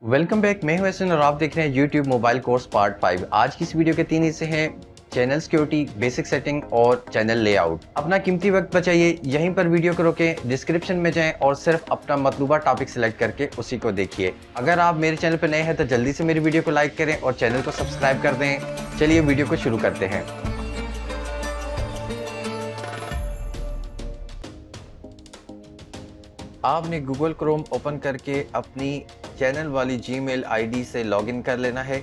Welcome back. मैं हूं एहसन और आप देख रहे हैं यूट्यूब मोबाइल कोर्स पार्ट 5। आज की इस वीडियो के 3 हिस्से हैं: चैनल सिक्योरिटी, बेसिक सेटिंग और चैनल लेआउट। अपना कीमती वक्त बचाइए, यहीं पर वीडियो को रोकें, डिस्क्रिप्शन में जाएं और सिर्फ अपना मतलूबा टॉपिक सिलेक्ट करके उसी को देखिए। अगर आप मेरे चैनल पर नए हैं तो जल्दी से मेरी वीडियो को लाइक करें और चैनल को सब्सक्राइब कर दें। चलिए वीडियो को शुरू करते हैं। आपने गूगल क्रोम ओपन करके अपनी चैनल वाली जीमेल आईडी से लॉगिन कर लेना है।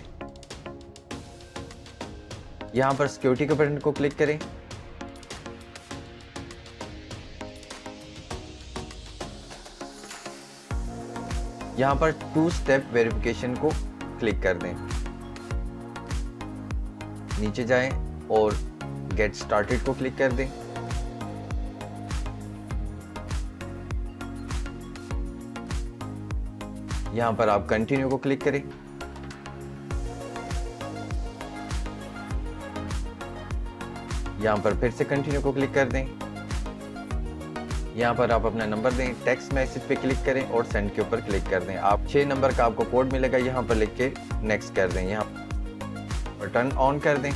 यहां पर सिक्योरिटी के बटन को क्लिक करें। यहां पर 2 स्टेप वेरिफिकेशन को क्लिक कर दें। नीचे जाएं और गेट स्टार्टेड को क्लिक कर दें। यहां पर आप कंटिन्यू को क्लिक करें। यहां पर फिर से कंटिन्यू को क्लिक कर दें। यहां पर आप अपना नंबर दें, टेक्स्ट मैसेज पे क्लिक करें और सेंड के ऊपर क्लिक कर दें। आप 6 नंबर का आपको कोड मिलेगा, यहां पर लिख के नेक्स्ट कर दें। यहां पर टर्न ऑन कर दें।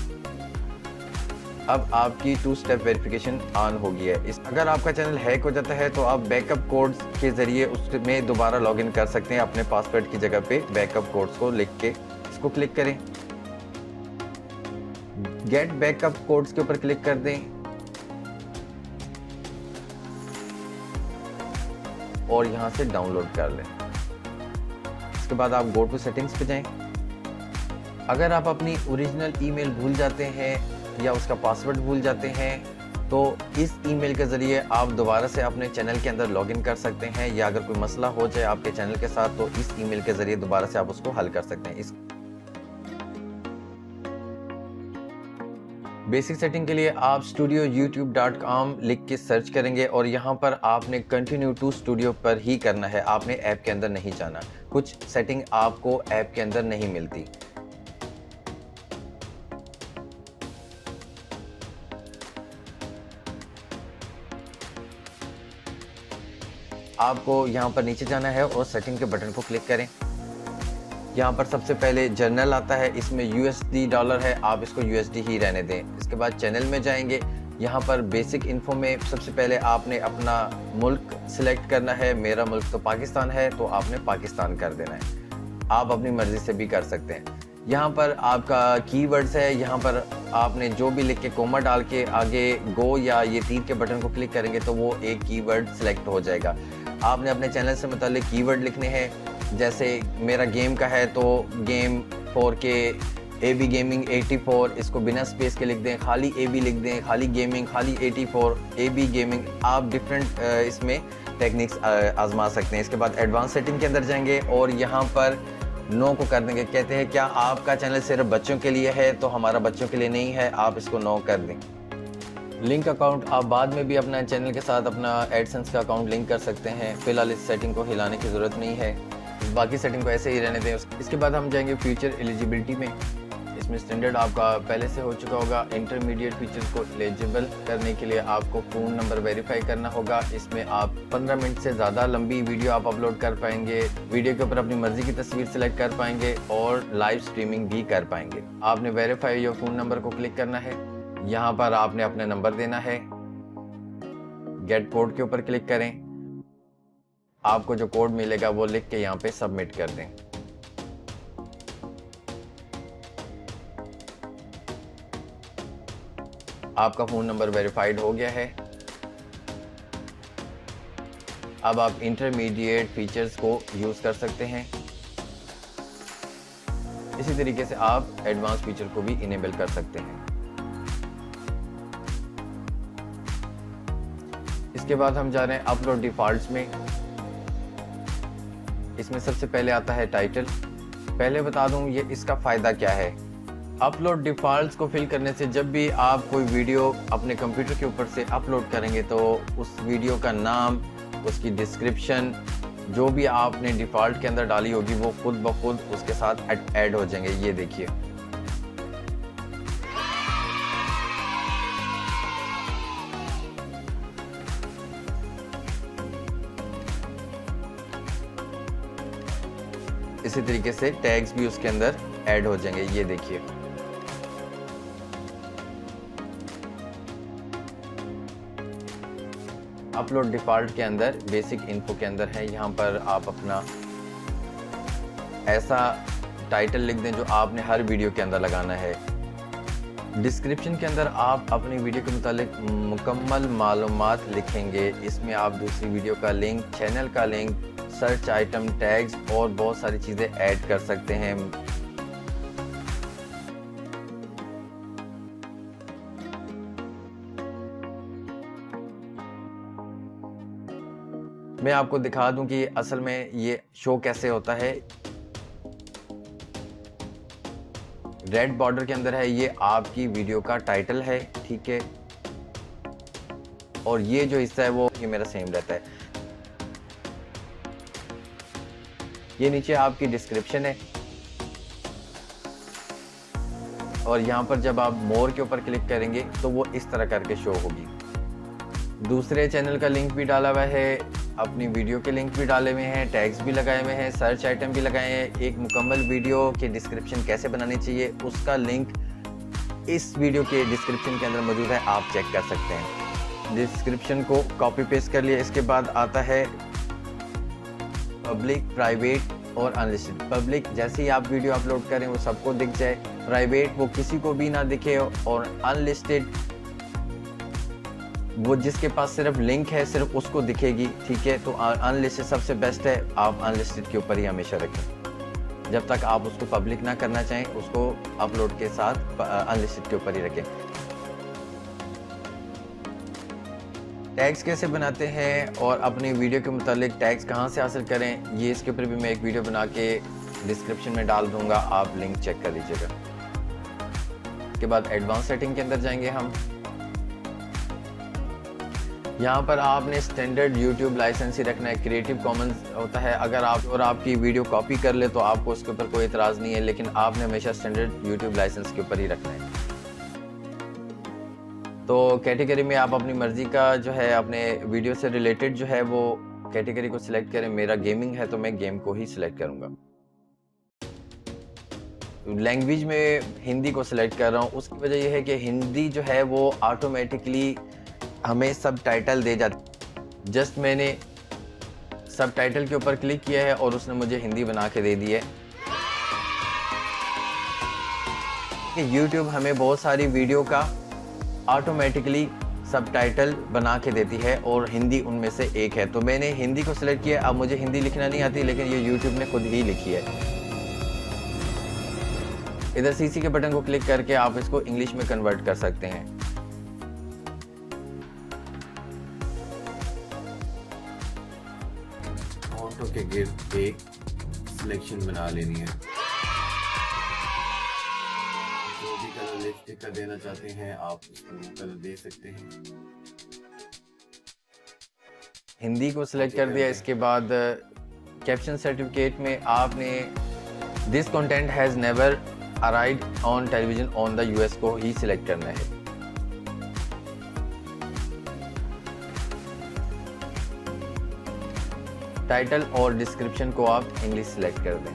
अब आपकी 2 स्टेप वेरिफिकेशन ऑन हो गई है। अगर आपका चैनल हैक हो जाता है तो आप बैकअप कोड्स के जरिए उसमें दोबारा लॉगिन कर सकते हैं। अपने पासवर्ड की जगह पे बैकअप कोड्स को लिख के इसको क्लिक करें। गेट बैकअप कोड्स के ऊपर क्लिक कर दें और यहां से डाउनलोड कर लें। इसके बाद आप गो टू सेटिंग्स पे जाएं। अगर आप अपनी ओरिजिनल ईमेल भूल जाते हैं या उसका पासवर्ड भूल जाते हैं तो इस ईमेल के ज़रिए आप दोबारा से अपने चैनल के अंदर लॉगिन कर सकते हैं, या अगर कोई मसला हो जाए आपके चैनल के साथ तो इस ईमेल के ज़रिए दोबारा से आप उसको हल कर सकते हैं। इस बेसिक सेटिंग के लिए आप studioyoutube.com लिख के सर्च करेंगे और यहाँ पर आपने कंटिन्यू टू स्टूडियो पर ही करना है। आपने ऐप के अंदर नहीं जाना। कुछ सेटिंग आपको ऐप के अंदर नहीं मिलती। आपको यहाँ पर नीचे जाना है और सेटिंग के बटन को क्लिक करें। यहाँ पर सबसे पहले जर्नल आता है, इसमें USD डॉलर है, आप इसको USD ही रहने दें। इसके बाद चैनल में जाएंगे। यहाँ पर बेसिक इन्फो में सबसे पहले आपने अपना मुल्क सिलेक्ट करना है। मेरा मुल्क तो पाकिस्तान है तो आपने पाकिस्तान कर देना है। आप अपनी मर्जी से भी कर सकते हैं। यहाँ पर आपका कीवर्ड्स है, यहाँ पर आपने जो भी लिख के कोमा डाल के आगे गो या ये तीर के बटन को क्लिक करेंगे तो वो एक कीवर्ड सिलेक्ट हो जाएगा। आपने अपने चैनल से मुताल्लिक कीवर्ड लिखने हैं। जैसे मेरा गेम का है तो गेम 4K AB गेमिंग 84, इसको बिना स्पेस के लिख दें, खाली AB लिख दें, खाली गेमिंग, खाली 84 AB गेमिंग। आप डिफरेंट इसमें टेक्निक्स आजमा सकते हैं। इसके बाद एडवांस सेटिंग के अंदर जाएंगे और यहाँ पर नो को कर देंगे। कहते हैं क्या आपका चैनल सिर्फ बच्चों के लिए है, तो हमारा बच्चों के लिए नहीं है, आप इसको नो कर दें। लिंक अकाउंट आप बाद में भी अपना चैनल के साथ अपना एडसेंस का अकाउंट लिंक कर सकते हैं। फिलहाल इस सेटिंग को हिलाने की ज़रूरत नहीं है, बाकी सेटिंग को ऐसे ही रहने दें। इसके बाद हम जाएंगे फ्यूचर एलिजिबिलिटी में। इसमें स्टैंडर्ड आपका पहले से हो चुका होगा। इंटरमीडिएट फीचर्स को एलिजिबल करने के लिए आपको फ़ोन नंबर वेरीफाई करना होगा। इसमें आप 15 मिनट से ज़्यादा लंबी वीडियो आप अपलोड कर पाएंगे। वीडियो के ऊपर अपनी मर्जी की तस्वीर सेलेक्ट कर पाएंगे और लाइव स्ट्रीमिंग भी कर पाएंगे। आपने वेरीफाई योर फ़ोन नंबर को क्लिक करना है। यहाँ पर आपने अपना नंबर देना है। गेट कोड के ऊपर क्लिक करें। आपको जो कोड मिलेगा वो लिख के यहाँ पे सबमिट कर दें। आपका फ़ोन नंबर वेरीफाइड हो गया है। अब आप इंटरमीडिएट फीचर्स को यूज़ कर सकते हैं। इसी तरीके से आप एडवांस फीचर को भी इनेबल कर सकते हैं। इसके बाद हम जा रहे हैं अपलोड डिफ़ॉल्ट्स में। इसमें सबसे पहले आता है टाइटल। पहले बता दूं ये इसका फ़ायदा क्या है। अपलोड डिफ़ॉल्ट्स को फिल करने से जब भी आप कोई वीडियो अपने कंप्यूटर के ऊपर से अपलोड करेंगे तो उस वीडियो का नाम, उसकी डिस्क्रिप्शन, जो भी आपने डिफ़ॉल्ट के अंदर डाली होगी वो खुद ब खुद उसके साथ ऐड हो जाएंगे। ये देखिए, इसी तरीके से टैग्स भी उसके अंदर ऐड हो जाएंगे। ये देखिए, अपलोड डिफॉल्ट के अंदर बेसिक इन्फो के अंदर है। यहाँ पर आप अपना ऐसा टाइटल लिख दें जो आपने हर वीडियो के अंदर लगाना है। डिस्क्रिप्शन के अंदर आप अपनी वीडियो के मुतालिक मुकम्मल मालूमात लिखेंगे। इसमें आप दूसरी वीडियो का लिंक, चैनल का लिंक, सर्च आइटम, टैग्स और बहुत सारी चीज़ें ऐड कर सकते हैं। मैं आपको दिखा दूं कि असल में ये शो कैसे होता है। रेड बॉर्डर के अंदर है, ये आपकी वीडियो का टाइटल है, ठीक है। और ये जो हिस्सा है वो ये मेरा सेम रहता है। ये नीचे आपकी डिस्क्रिप्शन है और यहाँ पर जब आप मोर के ऊपर क्लिक करेंगे तो वो इस तरह करके शो होगी। दूसरे चैनल का लिंक भी डाला हुआ है, अपनी वीडियो के लिंक भी डाले हुए हैं, टैग्स भी लगाए हुए हैं, सर्च आइटम भी लगाए हैं। एक मुकम्मल वीडियो की डिस्क्रिप्शन कैसे बनानी चाहिए उसका लिंक इस वीडियो के डिस्क्रिप्शन के अंदर मौजूद है, आप चेक कर सकते हैं। डिस्क्रिप्शन को कॉपी पेस्ट कर लिया। इसके बाद आता है पब्लिक, प्राइवेट और अनलिस्टेड। पब्लिक जैसे ही आप वीडियो अपलोड करें वो सबको दिख जाए, प्राइवेट वो किसी को भी ना दिखे, और अनलिस्टेड वो जिसके पास सिर्फ लिंक है सिर्फ उसको दिखेगी, ठीक है। तो अनलिस्टेड सबसे बेस्ट है, आप अनलिस्टेड के ऊपर ही हमेशा रखें। जब तक आप उसको पब्लिक ना करना चाहें उसको अपलोड के साथ अनलिस्टेड के ऊपर ही रखें। टैग्स कैसे बनाते हैं और अपनी वीडियो के मुतालिक टैग्स कहां से हासिल करें, ये इसके ऊपर भी मैं एक वीडियो बना के डिस्क्रिप्शन में डाल दूंगा, आप लिंक चेक कर लीजिएगा। उसके बाद एडवांस सेटिंग के अंदर जाएंगे हम। यहाँ पर आपने स्टैंडर्ड यूट्यूब लाइसेंस ही रखना है, क्रिएटिव कॉमन्स होता है। अगर आप और आपकी वीडियो कॉपी कर ले तो आपको उसके ऊपर कोई इतराज़ नहीं है, लेकिन आपने हमेशा स्टैंडर्ड यूट्यूब लाइसेंस के ऊपर ही रखना है। तो कैटेगरी में आप अपनी मर्जी का जो है अपने वीडियो से रिलेटेड जो है वो कैटेगरी को सिलेक्ट करें। मेरा गेमिंग है तो मैं गेम को ही सिलेक्ट करूँगा। लैंग्वेज में हिंदी को सिलेक्ट कर रहा हूँ, उसकी वजह यह है कि हिंदी जो है वो ऑटोमेटिकली हमें सब टाइटल दे जाती। जस्ट मैंने सब टाइटल के ऊपर क्लिक किया है और उसने मुझे हिंदी बना के दे दी है। कि YouTube हमें बहुत सारी वीडियो का ऑटोमेटिकली सब टाइटल बना के देती है और हिंदी उनमें से एक है। तो मैंने हिंदी को सिलेक्ट किया। अब मुझे हिंदी लिखना नहीं आती, लेकिन ये YouTube ने खुद ही लिखी है। इधर CC के बटन को क्लिक करके आप इसको इंग्लिश में कन्वर्ट कर सकते हैं। ऑटो के गिर्द एक सिलेक्शन बना लेनी है। जो भी कलर लिपस्टिक का देना चाहते हैं आप उसको कलर दे सकते हैं। हिंदी को सिलेक्ट कर दिया। इसके बाद कैप्शन सर्टिफिकेट में आपने this content has never arrived on television on the US को ही सिलेक्ट करना है। टाइटल और डिस्क्रिप्शन को आप इंग्लिश सिलेक्ट कर दें।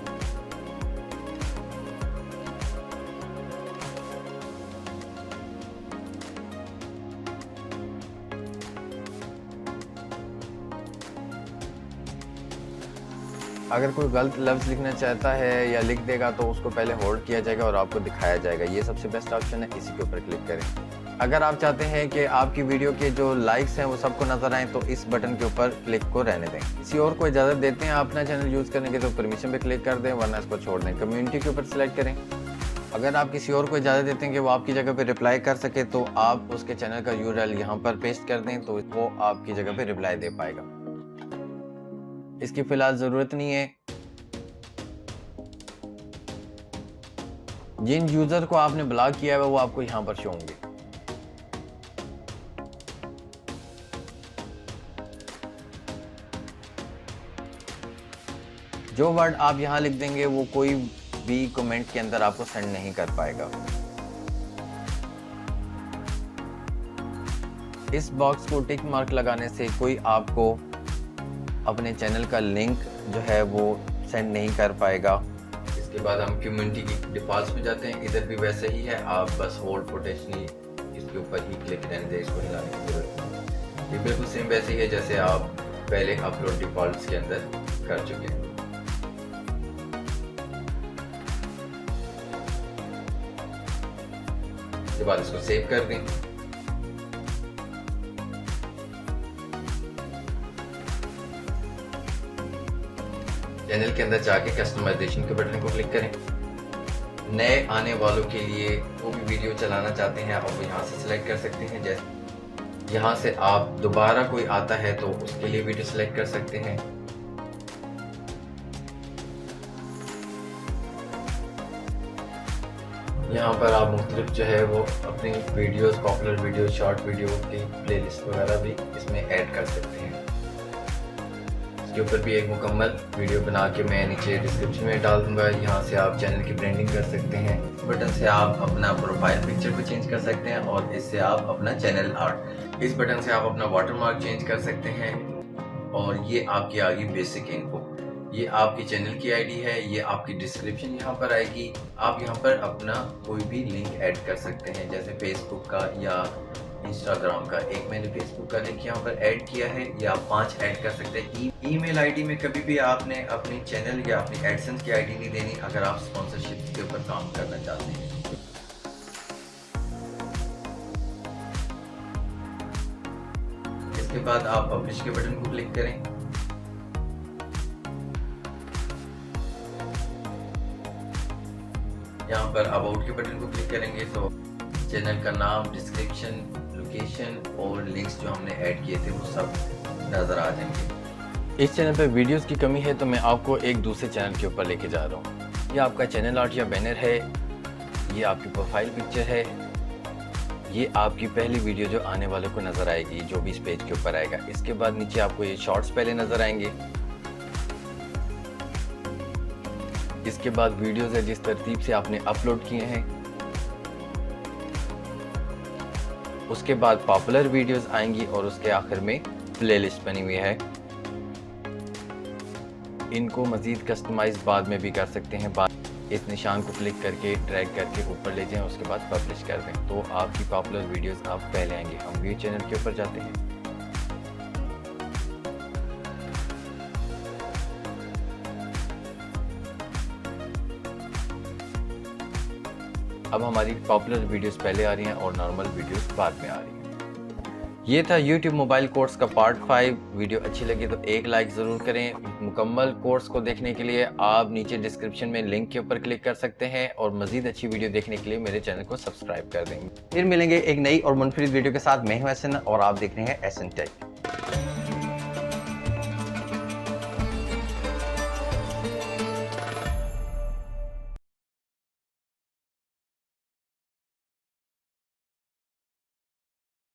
अगर कोई गलत लफ्ज़ लिखना चाहता है या लिख देगा तो उसको पहले होल्ड किया जाएगा और आपको दिखाया जाएगा। ये सबसे बेस्ट ऑप्शन है, इसी के ऊपर क्लिक करें। अगर आप चाहते हैं कि आपकी वीडियो के जो लाइक्स हैं वो सबको नजर आए तो इस बटन के ऊपर क्लिक को रहने दें। किसी और को इजाज़त देते हैं अपना चैनल यूज़ करने की तो परमिशन पे क्लिक कर दें, वरना इसको छोड़ दें। कम्युनिटी के ऊपर सेलेक्ट करें। अगर आप किसी और को इजाज़त देते हैं कि वो आपकी जगह पे रिप्लाई कर सके तो आप उसके चैनल का URL यहाँ पर पेस्ट कर दें तो वो आपकी जगह पे रिप्लाई दे पाएगा। इसकी फ़िलहाल ज़रूरत नहीं है। जिन यूज़र को आपने ब्लॉक किया है वो आपको यहाँ पर शो होंगे। जो वर्ड आप यहाँ लिख देंगे वो कोई भी कमेंट के अंदर आपको सेंड नहीं कर पाएगा। इस बॉक्स को टिक मार्क लगाने से कोई आपको अपने चैनल का लिंक जो है वो सेंड नहीं कर पाएगा। इसके बाद हम कम्युनिटी की डिफॉल्ट में जाते हैं। इधर भी वैसे ही है, आप बस होल्ड पोटेंशियली इसके ऊपर ही क्लिक रहने दें, इसको हिलाने की जरूरत नहीं। ये बिल्कुल सेम वैसे ही है जैसे आप पहले अपलोड डिफॉल्ट्स के अंदर कर चुके हैं। इसके बाद इसको सेव कर दें। चैनल के अंदर जाके कस्टमाइजेशन के बटन को क्लिक करें। नए आने वालों के लिए वो भी वीडियो चलाना चाहते हैं और वो यहाँ से सिलेक्ट कर सकते हैं। जैसे यहाँ से आप दोबारा कोई आता है तो उसके लिए वीडियो सिलेक्ट कर सकते हैं। यहाँ पर आप मुख्तलिफ जो है वो अपनी videos, popular video, short video की प्लेलिस्ट वगैरह भी इसमें ऐड कर सकते हैं। इसके ऊपर भी एक मुकम्मल वीडियो बना के मैं नीचे डिस्क्रिप्शन में डाल दूंगा। यहाँ से आप चैनल की ब्रांडिंग कर सकते हैं। बटन से आप अपना प्रोफाइल पिक्चर को चेंज कर सकते हैं और इससे आप अपना चैनल आर्ट, इस बटन से आप अपना वाटरमार्क चेंज कर सकते हैं। और ये आपकी आ गई बेसिक इन्फो। ये आपकी चैनल की आईडी है, ये आपकी डिस्क्रिप्शन यहाँ पर आएगी। आप यहाँ पर अपना कोई भी लिंक ऐड कर सकते हैं, जैसे फेसबुक का या इंस्टाग्राम का। एक मैंने फेसबुक का लिंक यहाँ पर ऐड किया है, या आप 5 ऐड कर सकते हैं। ईमेल आईडी में कभी भी आपने अपनी चैनल या अपनी एडसेंस की आईडी नहीं देनी अगर आप स्पॉन्सरशिप के ऊपर काम करना चाहते हैं। इसके बाद आप पब्लिश के बटन को क्लिक करें। यहाँ पर अबाउट के बटन को क्लिक करेंगे तो चैनल का नाम, डिस्क्रिप्शन, लोकेशन और लिंक्स जो हमने ऐड किए थे वो सब नज़र आ जाएंगे। इस चैनल पर वीडियोस की कमी है तो मैं आपको एक दूसरे चैनल के ऊपर लेके जा रहा हूँ। ये आपका चैनल आर्ट या बैनर है, ये आपकी प्रोफाइल पिक्चर है, ये आपकी पहली वीडियो जो आने वालों को नज़र आएगी, जो भी इस पेज के ऊपर आएगा। इसके बाद नीचे आपको ये शॉर्ट्स पहले नज़र आएंगे। इसके बाद वीडियोस है जिस तरतीब से आपने अपलोड किए हैं। उसके बाद पॉपुलर वीडियोस आएंगी और उसके आखिर में प्लेलिस्ट बनी हुई है। इनको मज़ीद कस्टमाइज बाद में भी कर सकते हैं। इस निशान को क्लिक करके ड्रैग करके ऊपर ले जाएं, उसके बाद पब्लिश कर दें तो आपकी पॉपुलर वीडियोस आप पहले आएंगे। हम व्यू चैनल के ऊपर जाते हैं। अब हमारी पॉपुलर वीडियोस पहले आ रही हैं और नॉर्मल वीडियोस बाद में आ रही हैं। ये था YouTube मोबाइल कोर्स का पार्ट 5। वीडियो अच्छी लगी तो एक लाइक ज़रूर करें। मुकम्मल कोर्स को देखने के लिए आप नीचे डिस्क्रिप्शन में लिंक के ऊपर क्लिक कर सकते हैं और मज़ीद अच्छी वीडियो देखने के लिए मेरे चैनल को सब्सक्राइब कर देंगे। फिर मिलेंगे एक नई और मुनफरिद वीडियो के साथ। मैं हूं एसएन और आप देख रहे हैं एसएन टेक।